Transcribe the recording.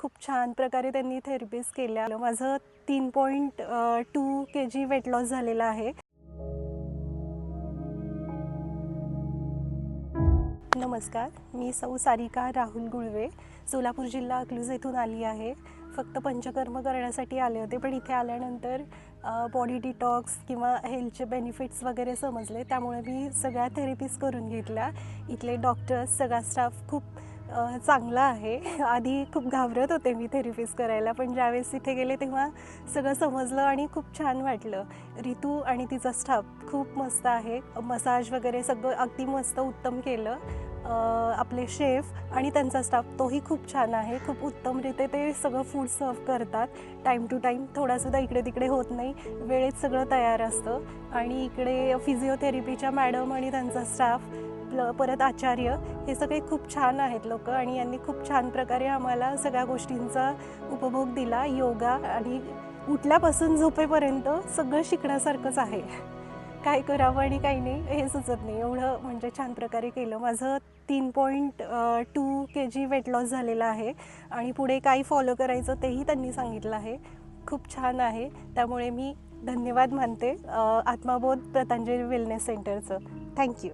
खूप छान प्रकारे त्यांनी थेरपीज केल्या. माझं 3.2 kg वेट लॉस झालेलं आहे. नमस्कार, मी सौ सारिका राहुल गुळवे, सोलापूर जिल्हा अकलूज येथून आली आहे. फक्त पंचकर्म करण्यासाठी आले होते, पण इथे आल्यानंतर बॉडी डिटॉक्स किंवा हेल्थचे बेनिफिट्स वगैरे समजले. त्यामुळे मी सगळ्या थेरपीज करून घेतल्या. इथले डॉक्टर्स, सगळा स्टाफ खूप चांगला आहे. आधी खूप घाबरत होते मी थेरपीज करायला, पण ज्यावेळेस इथे गेले तेव्हा सगळं समजलं आणि खूप छान वाटलं. रितू आणि तिचा स्टाफ खूप मस्त आहे. मसाज वगैरे सगळं अगदी मस्त उत्तम केलं. आपले शेफ आणि त्यांचा स्टाफ तोही खूप छान आहे. खूप उत्तमरीते ते सगळं फूड सर्व करतात. टाईम टू टाईम थोडासुद्धा इकडे तिकडे होत नाही, वेळेत सगळं तयार असतं. आणि इकडे फिजिओथेरपीच्या मॅडम आणि त्यांचा स्टाफ, परत आचार्य, हे सगळे खूप छान आहेत लोक. आणि यांनी खूप छान प्रकारे आम्हाला सगळ्या गोष्टींचा उपभोग दिला. योगा आणि उठल्यापासून झोपेपर्यंत सगळं शिकण्यासारखंच आहे. काय करावं आणि काही नाही हे सुचत नाही, एवढं म्हणजे छान प्रकारे केलं. माझं 3.2 kg वेट लॉस झालेलं आहे आणि पुढे काय फॉलो करायचं तेही त्यांनी सांगितलं आहे. खूप छान आहे. त्यामुळे मी धन्यवाद मानते आत्माबोध पतंजली वेलनेस सेंटरचं. थँक्यू.